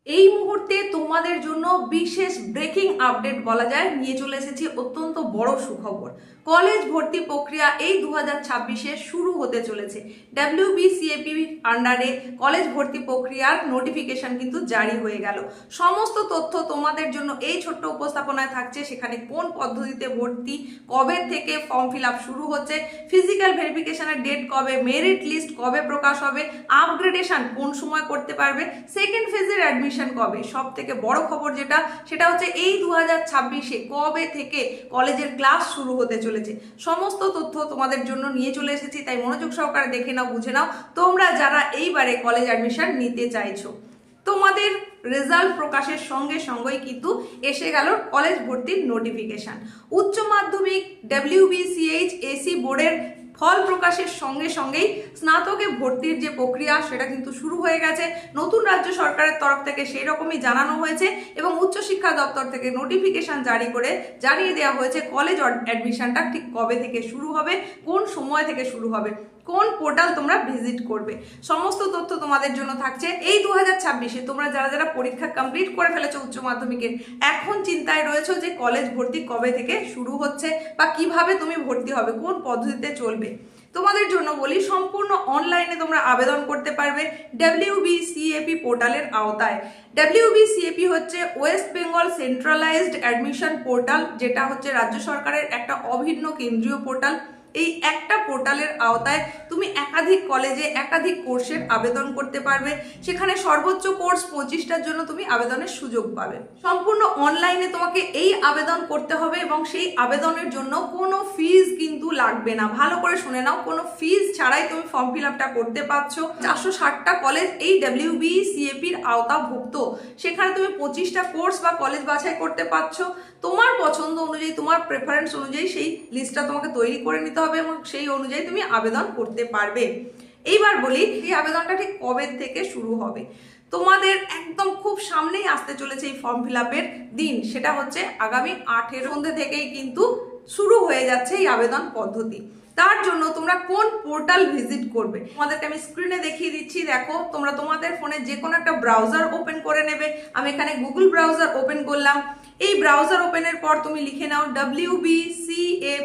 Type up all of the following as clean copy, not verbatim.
এই মুহূর্তে তোমাদের জন্য বিশেষ ব্রেকিং আপডেট বলা যায় নিয়ে চলে এসেছি অত্যন্ত বড় সুখবর। কলেজ ভর্তি প্রক্রিয়া এই 2026-এ শুরু হতে চলেছে। WBCAP আন্ডারে কলেজ ভর্তি প্রক্রিয়ার নোটিফিকেশন কিন্তু জারি হয়ে গেল। সমস্ত তথ্য তোমাদের জন্য এই ছোট্ট উপস্থাপনায় থাকছে। সেখানে কোন পদ্ধতিতে ভর্তি, কবে থেকে ফর্ম ফিল আপ শুরু হচ্ছে, ফিজিক্যাল ভেরিফিকেশনের ডেট কবে, মেরিট লিস্ট কবে প্রকাশ হবে, আপগ্রেডেশন কোন সময় করতে পারবে, সেকেন্ড ফেজের অ্যাডমিশন কবে, সব থেকে বড় খবর সেটা হচ্ছে এই 2026-এ কবে থেকে কলেজের ক্লাস শুরু হতে চলেছে। সমস্ত তথ্য তোমাদের জন্য নিয়ে চলে এসেছি, তাই মনোযোগ সহকারে দেখে নাও, বুঝে নাও। তোমরা যারা এইবারে কলেজ অ্যাডমিশন নিতে চাইছো, তোমাদের রেজাল্ট প্রকাশের সঙ্গে সঙ্গেই কিন্তু এসে গেল কলেজ ভর্তির নোটিফিকেশন। উচ্চ মাধ্যমিক WBCHAC বোর্ডের ফল প্রকাশের সঙ্গে সঙ্গেই স্নাতকে ভর্তির যে প্রক্রিয়া সেটা কিন্তু শুরু হয়ে গেছে। নতুন রাজ্য সরকারের তরফ থেকে সেই রকমই জানানো হয়েছে এবং উচ্চশিক্ষা দপ্তর থেকে নোটিফিকেশন জারি করে জানিয়ে দেওয়া হয়েছে কলেজ অ্যাডমিশনটা ঠিক কবে থেকে শুরু হবে, কোন সময় থেকে শুরু হবে, কোন পোর্টাল তোমরা ভিজিট করবে। সমস্ত তথ্য তোমাদের জন্য থাকছে। এই 2026-এ তোমরা যারা যারা পরীক্ষা কমপ্লিট করে ফেলেছো উচ্চ মাধ্যমিকের, এখন চিন্তায় রয়েছে যে কলেজ ভর্তি কবে থেকে শুরু হচ্ছে বা কিভাবে তুমি ভর্তি হবে, কোন পদ্ধতিতে চলবে। তোমাদের জন্য বলি, সম্পূর্ণ অনলাইনে তোমরা আবেদন করতে পারবে WBCAP পোর্টালের আওতায়। WBCAP হচ্ছে West Bengal centralised admission portal, যেটা হচ্ছে রাজ্য সরকারের একটা অভিন্ন কেন্দ্রীয় পোর্টাল। এই একটা পোর্টালের আওতায় তুমি একাধিক কলেজে একাধিক কোর্সের আবেদন করতে পারবে। সেখানে সর্বোচ্চ কোর্স 25টার জন্য তুমি আবেদনের সুযোগ পাবে। সম্পূর্ণ অনলাইনে তোমাকে এই আবেদন করতে হবে এবং সেই আবেদনের জন্য কোনো ফিজ কিন্তু লাগবে না। ভালো করে শুনে নাও, কোনো ফিজ ছাড়াই তুমি ফর্ম ফিল আপটা করতে পারছো। 460টা কলেজ এই WBCAPর আওতাভুক্ত। সেখানে তুমি 25টা কোর্স বা কলেজ বাছাই করতে পারছো। তোমার পছন্দ অনুযায়ী, তোমার প্রেফারেন্স অনুযায়ী সেই লিস্টটা তোমাকে তৈরি করে নিতে হবে এবং সেই অনুযায়ী তুমি আবেদন করতে পারবে। এইবার বলি, এই আবেদনটা ঠিক কবে থেকে শুরু হবে। তোমাদের একদম খুব সামনেই আসতে চলেছে এই ফর্ম ফিল আপের দিন। সেটা হচ্ছে আগামী 8 সন্ধ্যে থেকেই কিন্তু শুরু হয়ে যাচ্ছে এই আবেদন পদ্ধতি। তার জন্য তোমরা কোন পোর্টাল ভিজিট করবে তোমাদেরকে আমি স্ক্রিনে দেখিয়ে দিচ্ছি। দেখো, তোমরা তোমাদের ফোনে যে কোনো একটা ব্রাউজার ওপেন করে নেবে। আমি এখানে গুগল ব্রাউজার ওপেন করলাম। এই ব্রাউজার ওপেনের পর তুমি লিখে নাও WBCAP.in,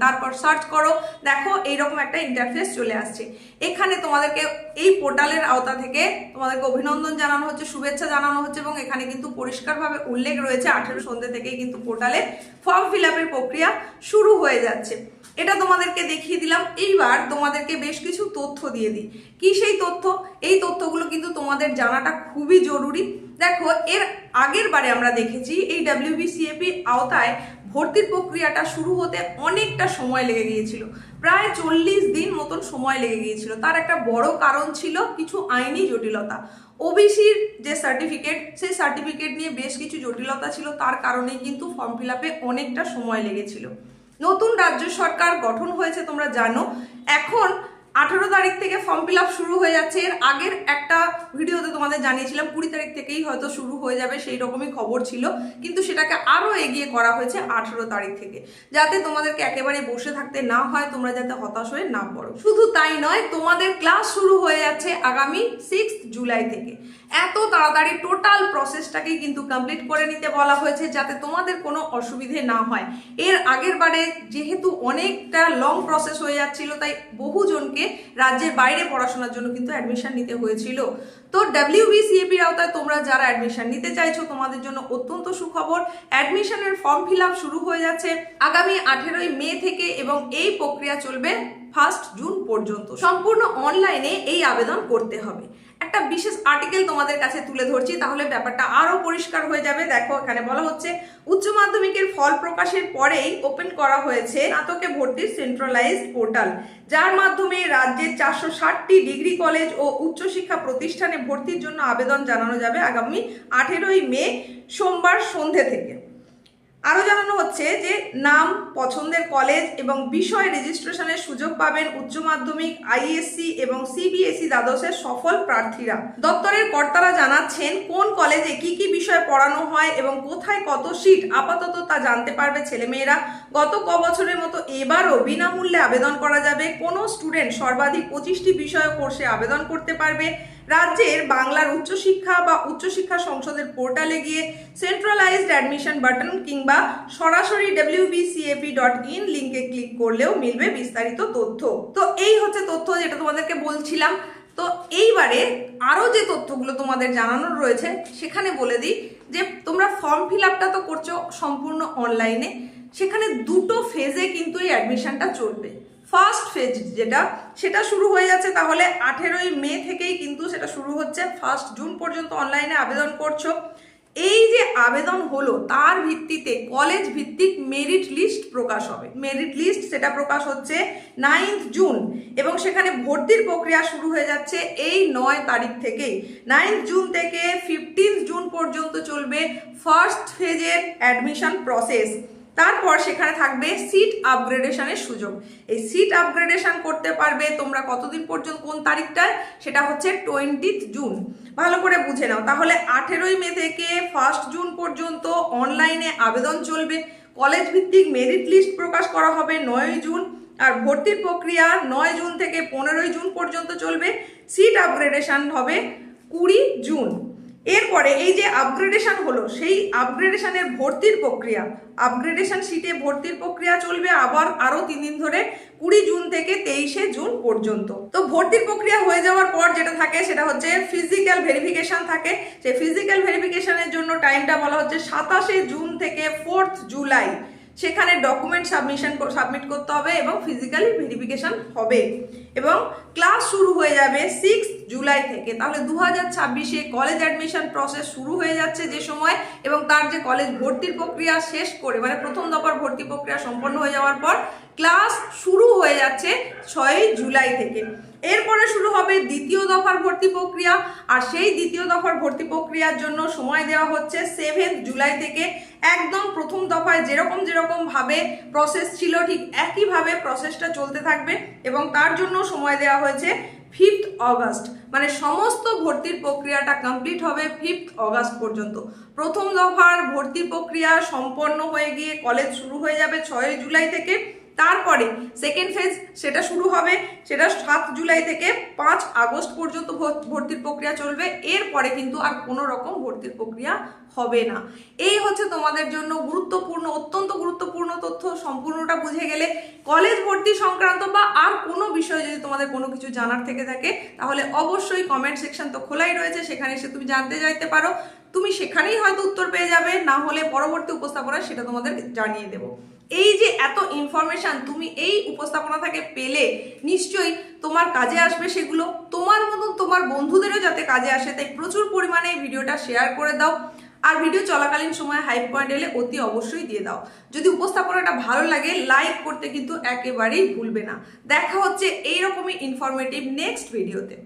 তারপর সার্চ করো। দেখো, এইরকম একটা ইন্টারফেস চলে আসছে। এখানে তোমাদেরকে এই পোর্টালের আওতা থেকে তোমাদেরকে অভিনন্দন জানানো হচ্ছে, শুভেচ্ছা জানানো হচ্ছে এবং এখানে কিন্তু পরিষ্কারভাবে উল্লেখ রয়েছে 18 সন্ধ্যে থেকেই কিন্তু পোর্টালে ফর্ম ফিল আপের প্রক্রিয়া শুরু হয়ে যাচ্ছে। এটা তোমাদেরকে দেখিয়ে দিলাম। এইবার তোমাদেরকে বেশ কিছু তথ্য দিয়ে দিই। কি সেই তথ্য? এই তথ্যগুলো কিন্তু তোমাদের জানাটা খুবই জরুরি। দেখো, এর আগের বারে আমরা দেখেছি এই WBCAP আওতায় ভর্তির প্রক্রিয়াটা শুরু হতে অনেকটা সময় লেগে গিয়েছিল, প্রায় 40 দিন মতন সময় লেগে গিয়েছিল। তার একটা বড় কারণ ছিল কিছু আইনি জটিলতা। ওবিসির যে সার্টিফিকেট, সেই সার্টিফিকেট নিয়ে বেশ কিছু জটিলতা ছিল, তার কারণেই কিন্তু ফর্ম ফিল আপে অনেকটা সময় লেগেছিল। নতুন রাজ্য সরকার গঠন হয়েছে তোমরা জানো। এখন 18 তারিখ থেকে ফর্ম ফিল আপ শুরু হয়ে যাচ্ছে। এর আগের একটা ভিডিওতে তোমাদের জানিয়েছিলাম 20 তারিখ থেকেই হয়তো শুরু হয়ে যাবে, সেই রকমই খবর ছিল, কিন্তু সেটাকে আরো এগিয়ে করা হয়েছে 18 তারিখ থেকে, যাতে তোমাদেরকে একেবারে বসে থাকতে না হয়, তোমরা যাতে হতাশ হয়ে না পড়ো। শুধু তাই নয়, তোমাদের ক্লাস শুরু হয়ে যাচ্ছে আগামী 6 জুলাই থেকে। এত তাড়াতাড়ি টোটাল প্রসেসটাকেই কিন্তু কমপ্লিট করে নিতে বলা হয়েছে, যাতে তোমাদের কোনো অসুবিধে না হয়। এর আগের বারে যেহেতু অনেকটা লং প্রসেস হয়ে যাচ্ছিল, তাই বহুজনকে রাজ্যের বাইরে পড়াশোনার জন্য কিন্তু অ্যাডমিশন নিতে হয়েছিল। তো WBCAPর আওতায় তোমরা যারা অ্যাডমিশন নিতে চাইছো, তোমাদের জন্য অত্যন্ত সুখবর। অ্যাডমিশনের ফর্ম ফিল আপ শুরু হয়ে যাচ্ছে আগামী 18 মে থেকে এবং এই প্রক্রিয়া চলবে 1 জুন পর্যন্ত। সম্পূর্ণ অনলাইনে এই আবেদন করতে হবে। একটা বিশেষ আর্টিকেল তোমাদের কাছে তুলে ধরছি, তাহলে ব্যাপারটা আরো পরিষ্কার হয়ে যাবে। দেখো, এখানে বলা হচ্ছে উচ্চ মাধ্যমিকের ফল প্রকাশের পরেই ওপেন করা হয়েছে স্নাতকে ভর্তির সেন্ট্রালাইজড পোর্টাল, যার মাধ্যমে রাজ্যের 460টি ডিগ্রি কলেজ ও উচ্চশিক্ষা প্রতিষ্ঠানে ভর্তির জন্য আবেদন জানানো যাবে আগামী 18 মে সোমবার সন্ধে থেকে। আরও জানানো হচ্ছে যে নাম, পছন্দের কলেজ এবং বিষয় রেজিস্ট্রেশনের সুযোগ পাবেন উচ্চ মাধ্যমিক, ISC এবং CBSE দ্বাদশের সফল প্রার্থীরা। দপ্তরের কর্তারা জানাচ্ছেন কোন কলেজে কি কি বিষয় পড়ানো হয় এবং কোথায় কত সিট আপাতত তা জানতে পারবে ছেলেমেয়েরা। গত বছরের মতো এবারও বিনামূল্যে আবেদন করা যাবে। কোনো স্টুডেন্ট সর্বাধিক 25টি বিষয় কোর্সে আবেদন করতে পারবে। রাজ্যের বাংলার উচ্চশিক্ষা বা উচ্চশিক্ষা সংসদের পোর্টালে গিয়ে সেন্ট্রালাইজড অ্যাডমিশন বাটন কিংবা সরাসরি wbcap.in লিঙ্কে ক্লিক করলেও মিলবে বিস্তারিত তথ্য। তো এই হচ্ছে তথ্য যেটা তোমাদেরকে বলছিলাম। তো এইবারে আরও যে তথ্যগুলো তোমাদের জানানোর রয়েছে সেখানে বলে দিই যে তোমরা ফর্ম ফিল আপটা তো করছো সম্পূর্ণ অনলাইনে, সেখানে দুটো ফেজে কিন্তু এই অ্যাডমিশনটা চলবে। ফার্স্ট ফেজ যেটা সেটা শুরু হয়ে যাচ্ছে, তাহলে 18ই মে থেকেই কিন্তু সেটা শুরু হচ্ছে, 1 জুন পর্যন্ত অনলাইনে আবেদন করছো। এই যে আবেদন হলো তার ভিত্তিতে কলেজ ভিত্তিক মেরিট লিস্ট প্রকাশ হবে। মেরিট লিস্ট সেটা প্রকাশ হচ্ছে 9 জুন এবং সেখানে ভর্তির প্রক্রিয়া শুরু হয়ে যাচ্ছে এই 9 তারিখ থেকেই। 9 জুন থেকে 15 জুন পর্যন্ত চলবে ফার্স্ট ফেজের অ্যাডমিশন প্রসেস। তারপর সেখানে থাকবে সিট আপগ্রেডেশনের সুযোগ। এই সিট আপগ্রেডেশন করতে পারবে তোমরা কতদিন পর্যন্ত, কোন তারিখটায়, সেটা হচ্ছে 20 জুন। ভালো করে বুঝে নাও, তাহলে 18ই মে থেকে 1 জুন পর্যন্ত অনলাইনে আবেদন চলবে। কলেজ ভিত্তিক মেরিট লিস্ট প্রকাশ করা হবে 9 জুন আর ভর্তির প্রক্রিয়া 9 জুন থেকে 15 জুন পর্যন্ত চলবে। সিট আপগ্রেডেশন হবে 20 জুন। এরপরে এই যে আপগ্রেডেশন হলো সেই আপগ্রেডেশনের ভর্তির প্রক্রিয়া, আপগ্রেডেশন সিটে ভর্তির প্রক্রিয়া চলবে আবার আরো 3 দিন ধরে, 20 জুন থেকে 23 জুন পর্যন্ত। তো ভর্তির প্রক্রিয়া হয়ে যাওয়ার পর যেটা থাকে সেটা হচ্ছে ফিজিক্যাল ভেরিফিকেশন থাকে। সেই ফিজিক্যাল ভেরিফিকেশনের জন্য টাইমটা বলা হচ্ছে 27 জুন থেকে 4 জুলাই। সেখানে ডকুমেন্ট সাবমিট করতে হবে এবং ফিজিক্যালি ভেরিফিকেশন হবে এবং ক্লাস শুরু হয়ে যাবে 6 জুলাই থেকে। তাহলে 2026-এ কলেজ অ্যাডমিশন প্রসেস শুরু হয়ে যাচ্ছে যে সময়, এবং তার যে কলেজ ভর্তির প্রক্রিয়া শেষ করে মানে প্রথম দফার ভর্তি প্রক্রিয়া সম্পন্ন হয়ে যাওয়ার পর ক্লাস শুরু হয়ে যাচ্ছে 6 জুলাই থেকে। এরপরে শুরু হবে দ্বিতীয় দফার ভর্তি প্রক্রিয়া, আর সেই দ্বিতীয় দফার ভর্তি প্রক্রিয়ার জন্য সময় দেওয়া হচ্ছে 7 জুলাই থেকে। একদম প্রথম দফায় যেরকম ভাবে প্রসেস ছিল ঠিক একইভাবে প্রসেসটা চলতে থাকবে এবং তার জন্য সময় দেওয়া হয়েছে 5 অগস্ট। মানে সমস্ত ভর্তির প্রক্রিয়াটা কমপ্লিট হবে 5 অগস্ট পর্যন্ত। প্রথম দফার ভর্তি প্রক্রিয়া সম্পন্ন হয়ে গিয়ে কলেজ শুরু হয়ে যাবে 6 জুলাই থেকে। তারপরে সেকেন্ড ফেজ সেটা শুরু হবে, সেটা 7 জুলাই থেকে 5 আগস্ট পর্যন্ত ভর্তির প্রক্রিয়া চলবে। এরপরে কিন্তু আর কোনো রকম ভর্তির প্রক্রিয়া হবে না। এই হচ্ছে তোমাদের জন্য গুরুত্বপূর্ণ, অত্যন্ত গুরুত্বপূর্ণ তথ্য। সম্পূর্ণটা বুঝে গেলে কলেজ ভর্তি সংক্রান্ত বা আর কোনো বিষয় যদি তোমাদের কোনো কিছু জানার থেকে থাকে তাহলে অবশ্যই কমেন্ট সেকশন তো খোলাই রয়েছে, সেখানে এসে তুমি জানতে চাইতে পারো। তুমি সেখানেই হয়তো উত্তর পেয়ে যাবে, না হলে পরবর্তী উপস্থাপনা সেটা তোমাদের জানিয়ে দেবো। এই যে এত ইনফরমেশন তুমি এই উপস্থাপনা থেকে পেলে নিশ্চয়ই তোমার কাজে আসবে, সেগুলো তোমার মতন তোমার বন্ধুদেরও যাতে কাজে আসে, তাই প্রচুর পরিমাণে এই ভিডিওটা শেয়ার করে দাও। আর ভিডিও চলাকালীন সময় হাইপ পয়েন্ট এলে অতি অবশ্যই দিয়ে দাও। যদি উপস্থাপনাটা ভালো লাগে লাইক করতে কিন্তু একেবারেই ভুলবে না। দেখা হচ্ছে এইরকমই ইনফরমেটিভ নেক্সট ভিডিওতে।